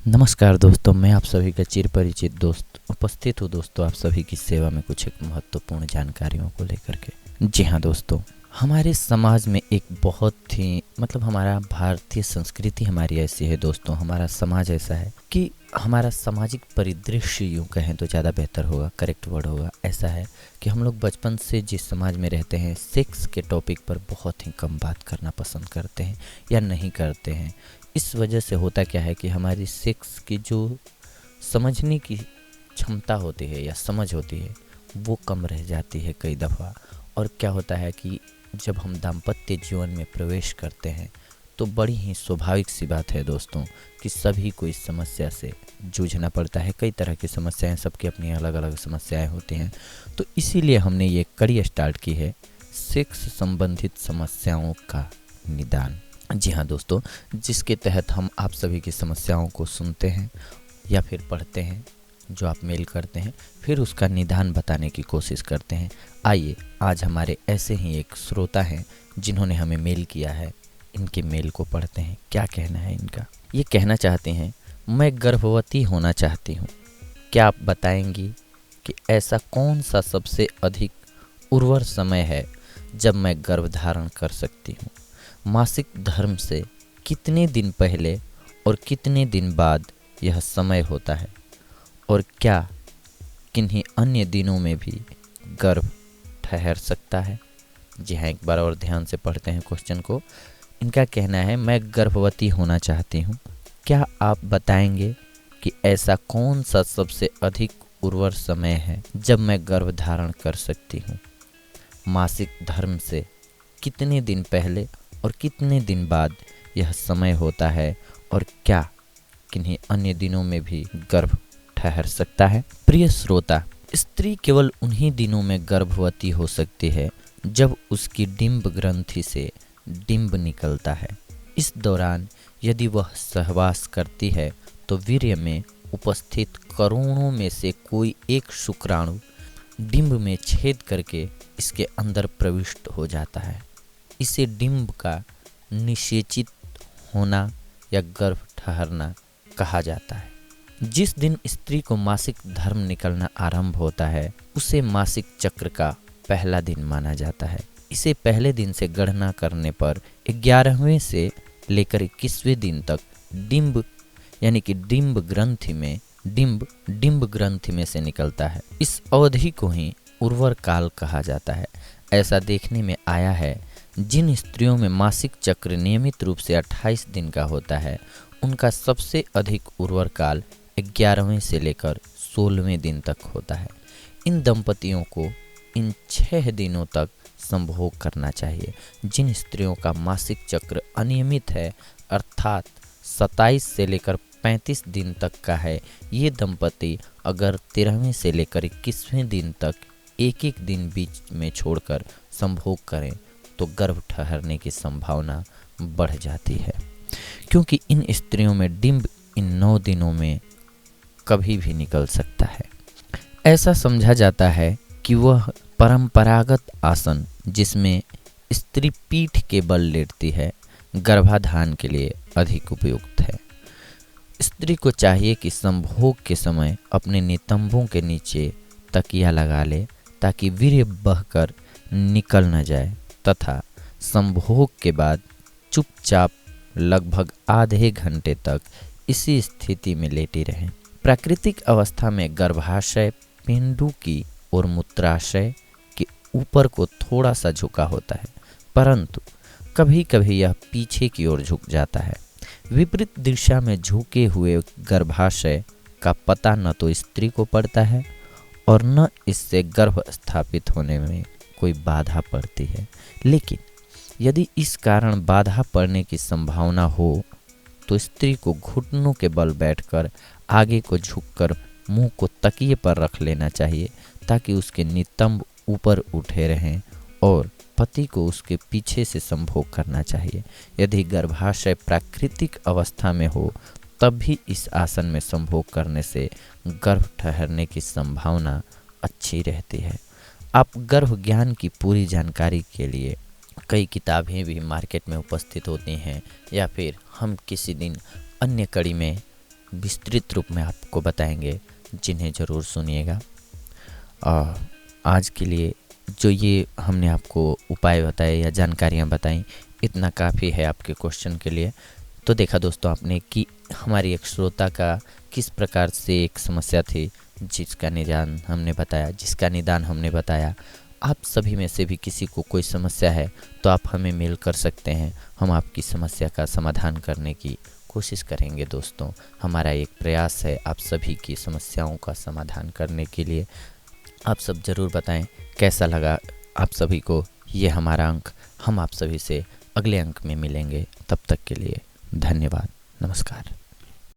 नमस्कार दोस्तों, मैं आप सभी का चिर परिचित दोस्त उपस्थित हूँ दोस्तों आप सभी की सेवा में कुछ एक महत्वपूर्ण जानकारियों को लेकर के। जी हाँ दोस्तों, हमारे समाज में एक बहुत ही हमारा भारतीय संस्कृति हमारी ऐसी है दोस्तों, हमारा समाज ऐसा है कि हमारा सामाजिक परिदृश्य यूँ कहें तो ज़्यादा बेहतर होगा, करेक्ट वर्ड होगा, ऐसा है कि हम लोग बचपन से जिस समाज में रहते हैं सेक्स के टॉपिक पर बहुत ही कम बात करना पसंद करते हैं या नहीं करते हैं। इस वजह से होता क्या है कि हमारी सेक्स की जो समझने की क्षमता होती है या समझ होती है वो कम रह जाती है कई दफ़ा। और क्या होता है कि जब हम दाम्पत्य जीवन में प्रवेश करते हैं तो बड़ी ही स्वाभाविक सी बात है दोस्तों कि सभी को इस समस्या से जूझना पड़ता है। कई तरह की समस्याएं, सबकी अपनी अलग अलग समस्याएं होती हैं। तो इसीलिए हमने ये कड़ी स्टार्ट की है, सेक्स संबंधित समस्याओं का निदान। जी हाँ दोस्तों, जिसके तहत हम आप सभी की समस्याओं को सुनते हैं या फिर पढ़ते हैं, जो आप मेल करते हैं, फिर उसका निदान बताने की कोशिश करते हैं। आइए आज हमारे ऐसे ही एक श्रोता हैं जिन्होंने हमें मेल किया है, इनके मेल को पढ़ते हैं। क्या कहना है इनका? ये कहना चाहते हैं, मैं गर्भवती होना चाहती हूँ। क्या आप बताएंगी कि ऐसा कौन सा सबसे अधिक उर्वर समय है जब मैं गर्भधारण कर सकती हूँ? मासिक धर्म से कितने दिन पहले और कितने दिन बाद यह समय होता है, और क्या किन्हीं अन्य दिनों में भी गर्भ ठहर सकता है? जी हाँ, एक बार और ध्यान से पढ़ते हैं क्वेश्चन को। इनका कहना है, मैं गर्भवती होना चाहती हूँ। क्या आप बताएंगे कि ऐसा कौन सा सबसे अधिक उर्वर समय है जब मैं गर्भधारण कर सकती हूँ? मासिक धर्म से कितने दिन पहले और कितने दिन बाद यह समय होता है, और क्या किन्हीं अन्य दिनों में भी गर्भ ठहर सकता है? प्रिय श्रोता, स्त्री केवल उन्हीं दिनों में गर्भवती हो सकती है जब उसकी डिंब ग्रंथि से डिंब निकलता है। इस दौरान यदि वह सहवास करती है तो वीर्य में उपस्थित करोड़ों में से कोई एक शुक्राणु डिंब में छेद करके इसके अंदर प्रविष्ट हो जाता है। इसे डिंब का निषेचित होना या गर्भ ठहरना कहा जाता है। जिस दिन स्त्री को मासिक धर्म निकलना आरंभ होता है उसे मासिक चक्र का पहला दिन माना जाता है। इसे पहले दिन से गणना करने पर 11वें से लेकर 21वें दिन तक डिंब यानी कि डिंब ग्रंथि में से निकलता है। इस अवधि को ही उर्वर काल कहा जाता है। ऐसा देखने में आया है, जिन स्त्रियों में मासिक चक्र नियमित रूप से 28 दिन का होता है उनका सबसे अधिक उर्वर काल 11वें से लेकर 16वें दिन तक होता है। इन दंपतियों को इन 6 दिनों तक संभोग करना चाहिए। जिन स्त्रियों का मासिक चक्र अनियमित है अर्थात 27 से लेकर 35 दिन तक का है, ये दंपति अगर 13वें से लेकर 21वें दिन तक एक एक दिन बीच में छोड़कर संभोग करें तो गर्भ ठहरने की संभावना बढ़ जाती है, क्योंकि इन स्त्रियों में डिंब इन 9 दिनों में कभी भी निकल सकता है। ऐसा समझा जाता है कि वह परंपरागत आसन जिसमें स्त्री पीठ के बल लेटती है गर्भाधान के लिए अधिक उपयुक्त है। स्त्री को चाहिए कि संभोग के समय अपने नितंबों के नीचे तकिया लगा ले ताकि वीर्य बहकर निकल न जाए, तथा संभोग के बाद चुपचाप लगभग आधे घंटे तक इसी स्थिति में लेटी रहें। प्राकृतिक अवस्था में गर्भाशय पेंडु की और मूत्राशय के ऊपर को थोड़ा सा झुका होता है, परंतु कभी कभी यह पीछे की ओर झुक जाता है। विपरीत दिशा में झुके हुए गर्भाशय का पता न तो स्त्री को पड़ता है और न इससे गर्भ स्थापित होने में कोई बाधा पड़ती है। लेकिन यदि इस कारण बाधा पड़ने की संभावना हो तो स्त्री को घुटनों के बल बैठकर आगे को झुककर मुंह को तकिए पर रख लेना चाहिए ताकि उसके नितंब ऊपर उठे रहें, और पति को उसके पीछे से संभोग करना चाहिए। यदि गर्भाशय प्राकृतिक अवस्था में हो तब भी इस आसन में संभोग करने से गर्भ ठहरने की संभावना अच्छी रहती है। आप गर्भ ज्ञान की पूरी जानकारी के लिए कई किताबें भी मार्केट में उपस्थित होती हैं, या फिर हम किसी दिन अन्य कड़ी में विस्तृत रूप में आपको बताएंगे, जिन्हें ज़रूर सुनिएगा। और आज के लिए जो ये हमने आपको उपाय बताए या जानकारियाँ बताई, इतना काफ़ी है आपके क्वेश्चन के लिए। तो देखा दोस्तों आपने कि हमारी एक श्रोता का किस प्रकार से एक समस्या थी, जिसका निदान हमने बताया। आप सभी में से भी किसी को कोई समस्या है तो आप हमें मेल कर सकते हैं, हम आपकी समस्या का समाधान करने की कोशिश करेंगे। दोस्तों, हमारा एक प्रयास है आप सभी की समस्याओं का समाधान करने के लिए। आप सब ज़रूर बताएं कैसा लगा आप सभी को ये हमारा अंक। हम आप सभी से अगले अंक में मिलेंगे, तब तक के लिए धन्यवाद, नमस्कार।